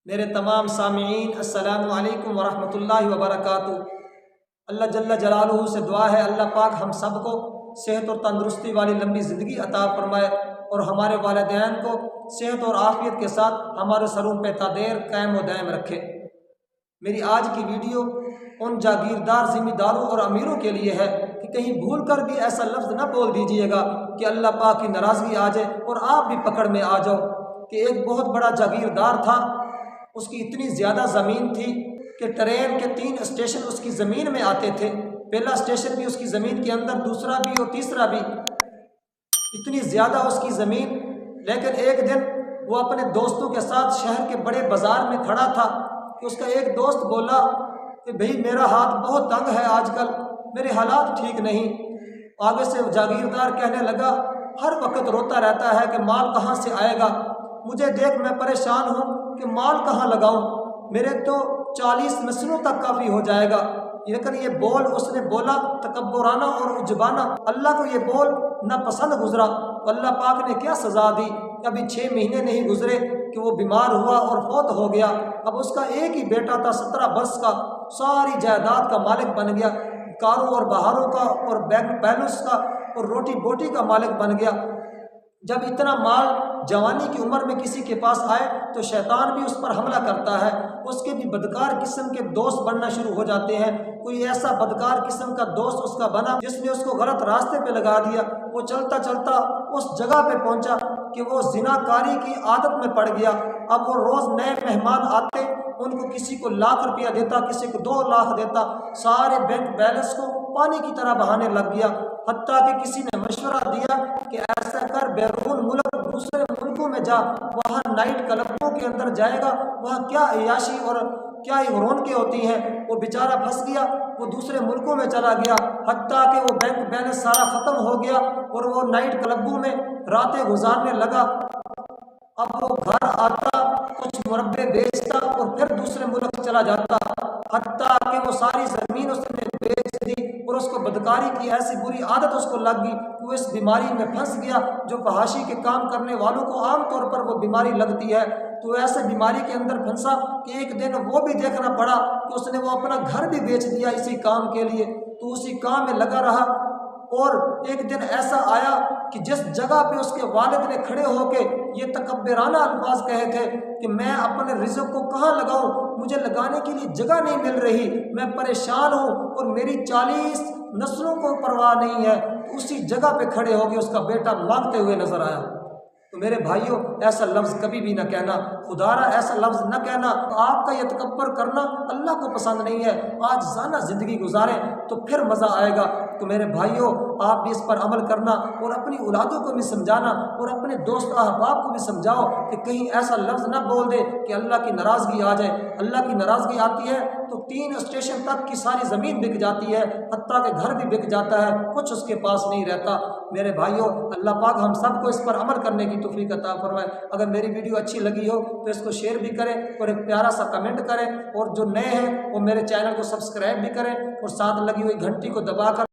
میرے تمام سامعین السلام علیکم ورحمۃ اللہ وبرکاتہ۔ اللہ جل جلالہ سے دعا ہے اللہ پاک ہم سب کو صحت اور تندرستی والی لمبی زندگی عطا فرمائے اور ہمارے والدین کو صحت اور عافیت کے ساتھ ہمارے سروں پہ تادیر قائم و دائم رکھے۔ میری آج کی ویڈیو ان جاگیردار ذمہ داروں اور امیروں کے لیے ہے کہ کہیں بھول کر بھی ایسا لفظ نہ بول دیجیے گا کہ اللہ پاک کی ناراضگی آ جائے اور آپ بھی پکڑ میں آ جاؤ۔ کہ ایک بہت بڑا جاگیردار تھا، اس کی اتنی زیادہ زمین تھی کہ ٹرین کے 3 اسٹیشن اس کی زمین میں آتے تھے، پہلا اسٹیشن بھی اس کی زمین کے اندر، دوسرا بھی اور تیسرا بھی، اتنی زیادہ اس کی زمین۔ لیکن ایک دن وہ اپنے دوستوں کے ساتھ شہر کے بڑے بازار میں کھڑا تھا کہ اس کا ایک دوست بولا کہ بھئی میرا ہاتھ بہت تنگ ہے، آج کل میرے حالات ٹھیک نہیں۔ آگے سے جاگیردار کہنے لگا ہر وقت روتا رہتا ہے کہ مال کہاں سے آئے گا، مجھے دیکھ میں پریشان ہوں کہ مال کہاں لگاؤں، میرے تو 40 نسلوں تک کافی ہو جائے گا۔ لیکن یہ بول اس نے بولا تکبرانہ اور عجبانہ، اللہ کو یہ بول ناپسند گزرا۔ اللہ پاک نے کیا سزا دی؟ ابھی 6 مہینے نہیں گزرے کہ وہ بیمار ہوا اور فوت ہو گیا۔ اب اس کا ایک ہی بیٹا تھا 17 برس کا، ساری جائیداد کا مالک بن گیا، کاروں اور بہاروں کا اور بینک بیلنس کا اور روٹی بوٹی کا مالک بن گیا۔ جب اتنا مال جوانی کی عمر میں کسی کے پاس آئے تو شیطان بھی اس پر حملہ کرتا ہے، اس کے بھی بدکار قسم کے دوست بننا شروع ہو جاتے ہیں۔ کوئی ایسا بدکار قسم کا دوست اس کا بنا جس نے اس کو غلط راستے پہ لگا دیا۔ وہ چلتا چلتا اس جگہ پہ پہنچا کہ وہ زنا کاری کی عادت میں پڑ گیا۔ اب وہ روز نئے مہمان آتے، ان کو کسی کو 1 لاکھ روپیہ دیتا، کسی کو 2 لاکھ دیتا، سارے بینک بیلنس کو پانی کی طرح بہانے لگ گیا۔ حتیٰ کہ کسی نے مشورہ دیا کہ ایسا کر بیرون ملک دوسرے ملکوں میں جا، وہاں نائٹ کلبوں کے اندر جائے گا، وہاں کیا عیاشی اور کیا ہی رونقیں ہوتی ہیں۔ وہ بیچارہ پھنس گیا، وہ دوسرے ملکوں میں چلا گیا، حتیٰ کہ وہ بینک بیلنس سارا ختم ہو گیا اور وہ نائٹ کلبوں میں راتیں گزارنے لگا۔ اب وہ گھر آتا، کچھ مربے بیچتا اور پھر دوسرے ملک چلا جاتا، حتیٰ کہ وہ ساری زمین اس نے بیچ دی اور اس کو بدکاری کی ایسی بری عادت اس کو لگ گئی کہ وہ اس بیماری میں پھنس گیا جو فحاشی کے کام کرنے والوں کو عام طور پر وہ بیماری لگتی ہے۔ تو ایسے بیماری کے اندر پھنسا کہ ایک دن وہ بھی دیکھنا پڑا کہ اس نے وہ اپنا گھر بھی بیچ دیا اسی کام کے لیے، تو اسی کام میں لگا رہا۔ اور ایک دن ایسا آیا کہ جس جگہ پہ اس کے والد نے کھڑے ہو کے یہ تکبرانہ الفاظ کہے تھے کہ میں اپنے رزق کو کہاں لگاؤں، مجھے لگانے کے لیے جگہ نہیں مل رہی، میں پریشان ہوں اور میری 40 نسلوں کو پرواہ نہیں ہے، تو اسی جگہ پہ کھڑے ہو کے اس کا بیٹا مانگتے ہوئے نظر آیا۔ تو میرے بھائیوں، ایسا لفظ کبھی بھی نہ کہنا، خدارا ایسا لفظ نہ کہنا۔ آپ کا یہ تکبر کرنا اللہ کو پسند نہیں ہے۔ آج زانہ زندگی گزاریں تو پھر مزہ آئے گا۔ تو میرے بھائیوں، آپ بھی اس پر عمل کرنا اور اپنی اولادوں کو بھی سمجھانا اور اپنے دوست احباب کو بھی سمجھاؤ کہ کہیں ایسا لفظ نہ بول دے کہ اللہ کی ناراضگی آ جائے۔ اللہ کی ناراضگی آتی ہے تو 3 اسٹیشن تک کی ساری زمین بک جاتی ہے، حتیٰ کہ گھر بھی بک جاتا ہے، کچھ اس کے پاس نہیں رہتا۔ میرے بھائیوں، اللہ پاک ہم سب کو اس پر عمل کرنے کی توفیق عطا فرمائے۔ اگر میری ویڈیو اچھی لگی ہو تو اس کو شیئر بھی کریں اور ایک پیارا سا کمنٹ کریں، اور جو نئے ہیں وہ میرے چینل کو سبسکرائب بھی کریں اور ساتھ لگی ہوئی گھنٹی کو دبا کر